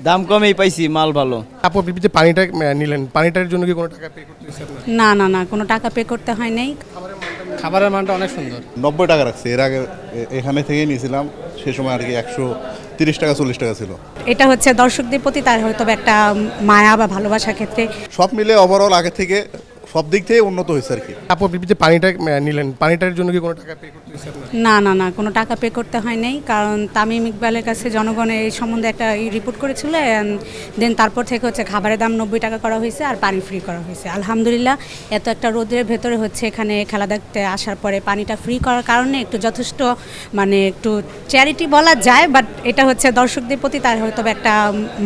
দাম কমেই পাইছি, মাল ভালো। আপু আপনি যে পানিটা নিলেন, পানিটার জন্য কি কোনো টাকা পে করতে হয়েছে আপনার? না না না, কোনো টাকা পে করতে হয় নাই। খাবারের মানটা অনেক সুন্দর। 90 টাকা রাখছে, এর আগে এখানে থেকেই নিয়েছিলাম, সে সময় আর কি 130 টাকা 40 টাকা ছিল। এটা হচ্ছে দর্শকদের প্রতি তার হয়তো বা একটা মায়া বা ভালোবাসার ক্ষেত্রে। সব মিলে ওভারঅল আগে থেকে সব দিক থেকে উন্নত হয়েছে আর কি। আপু আপনি যে পানিটা নিলেন, পানিটার জন্য কি কোনো টাকা পে করতে হয়েছে আপনার? না না না, কোনো টাকা পে করতে হয় নাই, কারণ তামিম ইকবালের কাছে জনগণ এই সম্বন্ধে একটা রিপোর্ট করেছিল। দেন তারপর থেকে হচ্ছে খাবারের দাম 90 টাকা করা হয়েছে আর পানি ফ্রি করা হয়েছে। আলহামদুলিল্লাহ, এত একটা রোদের ভেতরে হচ্ছে এখানে খেলা দেখতে আসার পরে পানিটা ফ্রি করার কারণে একটু যথেষ্ট মানে একটু চ্যারিটি বলা যায়, বাট এটা হচ্ছে দর্শকদের প্রতি তার হয়তো বা একটা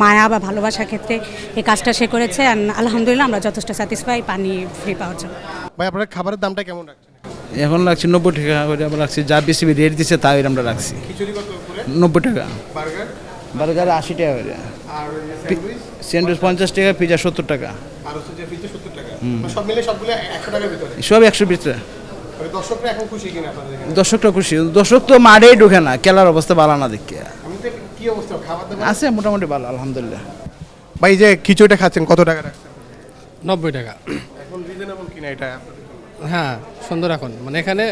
মায়া বা ভালোবাসার ক্ষেত্রে এই কাজটা সে করেছে। আলহামদুলিল্লাহ, আমরা যথেষ্ট স্যাটিসফাই পানি ফ্রি পাওয়ার জন্য। ভাই আপনার খাবারের দামটা কেমন রাখছেন? এখন রাখছি 90 টাকা করে আমরা রাখছি, যা বেশি রেট দিচ্ছে তাই আমরা রাখছি। খিচুড়ি কত করে? 90 টাকা, বার্গার বার্গার 80 টাকা করে, আর স্যান্ডউইচ স্যান্ডউইচ 50 টাকা, পিজা 70 টাকা, আর হচ্ছে যে ফ্রিতে 70 টাকা। সব মিলে সবগুলো 100 টাকার ভিতরে। সব 100 ভিতরে। মানে দর্শকরা এখন খুশি কিনা আপনাদের এখানে? দর্শকটা খুশি, দর্শক তো মাঠেই ঢোকে না, খেলার অবস্থা ভালো না দেখে। আমাদের কি অবস্থা খাবার দাবার? আছে মোটামুটি ভালো, আলহামদুলিল্লাহ। ভাই এই যে খিচুড়িটা খাচ্ছেন কত টাকা রাখছেন? 90 টাকা। এখন রিজনেবল কিনা এটা আপনাদের জন্য? হ্যাঁ, সুন্দর এখন। মানে এখানে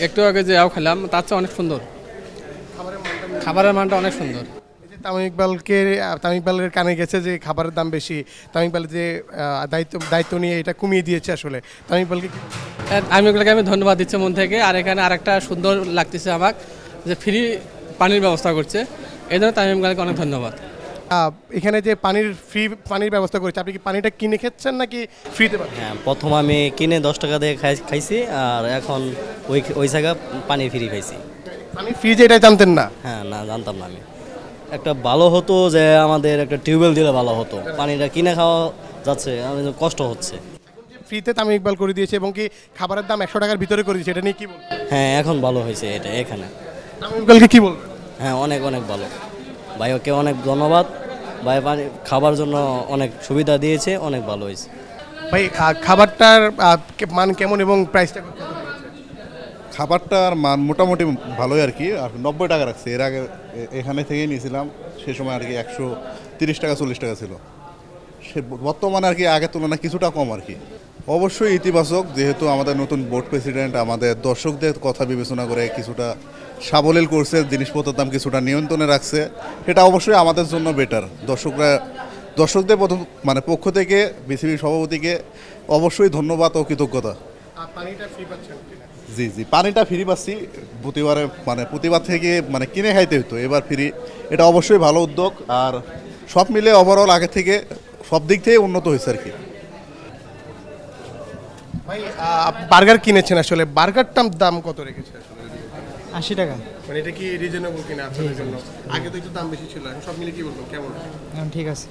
একটু আগে যে খেলাম তার চেয়ে অনেক সুন্দর। খাবারের মানটা অনেক সুন্দর। এই যে তামিম ইকবালের কানে গেছে যে খাবারের দাম বেশি, তামিম ইকবাল যে দায়িত্ব নিয়ে এটা কমিয়ে দিয়েছে আসলে, তামিম ইকবালকে আমি এগুলোকে ধন্যবাদ দিচ্ছি মন থেকে। আর এখানে আরেকটা সুন্দর লাগতেছে আমার যে ফ্রি পানির ব্যবস্থা করছে, এই জন্য তামিম ইকবালকে অনেক ধন্যবাদ। এখানে যে ফ্রি পানির ব্যবস্থা করেছে, আপনি কি পানিটা কিনে খেচ্ছেন নাকি ফ্রিতে পাচ্ছেন? হ্যাঁ, প্রথম আমি কিনে 10 টাকা দিয়ে খাইছি, আর এখন ওই জায়গা পানি ফ্রি খাইছি। পানি ফ্রি যে এটা জানতেন না? হ্যাঁ, না জানতাম না আমি। একটা ভালো হতো যে আমাদের একটা টিউবওয়েল দিলে ভালো হতো, পানিটা কিনে খাওয়া যাচ্ছে, আমাদের কষ্ট হচ্ছে। ফ্রিতে তামিম ইকবাল করে দিয়েছে এবং কি খাবারের দাম 100 টাকার ভিতরে করে দিয়েছে, এটা নিয়ে কি বলবেন? হ্যাঁ, এখন ভালো হয়েছে এটা এখানে। তামিম ইকবালকে কি বলবেন? হ্যাঁ, অনেক অনেক ভালো। ভাই ওকে অনেক ধন্যবাদ। ভাই পানি খাবার জন্য অনেক সুবিধা দিয়েছে, অনেক ভালো হয়েছে। ভাই খাবারটার মান কেমন এবং প্রাইসটা কত? খাবারটার মান মোটামুটি ভালোই আর কি, আর 90 টাকা রাখছে, এর আগে এখানে থেকেই নিয়েছিলাম, সে সময় আর কি 130 টাকা 40 টাকা ছিল। সে বর্তমানে আর কি আগের তুলনায় কিছুটা কম আর কি। অবশ্যই ইতিবাচক, যেহেতু আমাদের নতুন বোর্ড প্রেসিডেন্ট আমাদের দর্শকদের কথা বিবেচনা করে কিছুটা সাবলীল করছে, জিনিসপত্রের দাম কিছুটা নিয়ন্ত্রণে রাখছে, এটা অবশ্যই আমাদের জন্য বেটার। দর্শকদের পক্ষ থেকে বিসিবি সভাপতিকে অবশ্যই ধন্যবাদ ও কৃতজ্ঞতা। পানিটা ফ্রি পাচ্ছেন কিনা? জি জি, পানিটা ফ্রি পাচ্ছি। প্রতিবার থেকে কিনে খাইতে হতো, এবার ফ্রি, এটা অবশ্যই ভালো উদ্যোগ। আর সব মিলে ওভারঅল আগে থেকে সব দিক থেকে উন্নত হয়েছে আর কি। ভাই বার্গার কিনেছেন, আসলে বার্গারটার দাম কত রেখেছে আসলে? 80 টাকা। মানে এটা কি রিজনেবল কিনা আপনাদের জন্য? আগে তো একটু দাম বেশি ছিল, এখন সব মিলে কি বলবো কেমন? এখন ঠিক আছে।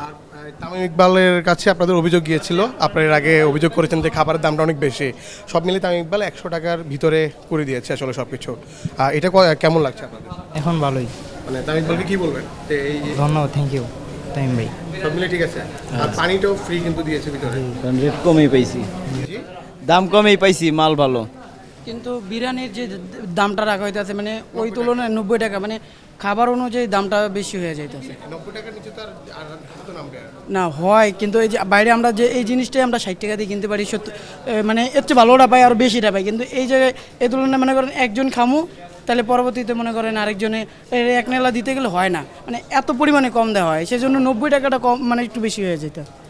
আর তামিম ইকবালের কাছে আপনাদের অভিযোগ গিয়েছিল, আপনার এর আগে অভিযোগ করেছেন যে খাবারের দামটা অনেক বেশি, সব মিলে তামিম ইকবাল 100 টাকার ভিতরে করে দিয়েছে আসলে সব কিছু। এটা কেমন লাগছে আপনাদের? এখন ভালোই। মানে তামিম ইকবালকে কি বলবেন যে এই ধন্যবাদ, থ্যাংক ইউ তামিম ভাই। সব মিলে ঠিক আছে? আর পানিটাও ফ্রি কিন্তু দিয়েছে ভিতরে। রেট কমেই পাইছি, দাম কমেই পাইছি, মাল ভালো। কিন্তু বিরিয়ানির যে দামটা রাখা হইতেছে মানে ওই তুলনায় 90 টাকা, মানে খাবার অনুযায়ী দামটা বেশি হয়ে যাইতেছে। 90 টাকার নিচে তো আর তো নামবে না হয়, কিন্তু এই যে বাইরে আমরা যে এই জিনিসটাই আমরা 60 টাকা দিয়ে কিনতে পারি, মানে এর চেয়ে ভালোটা পাই আর বেশিটা পাই, কিন্তু এই জায়গায় এই তুলনায় মনে করেন একজন খামু, তাহলে পরবর্তীতে মনে করেন আরেকজনে এক নেলা দিতে গেলে হয় না, মানে এত পরিমাণে কম দেওয়া হয়, সেজন্য 90 টাকাটা কম মানে একটু বেশি হয়ে যেত।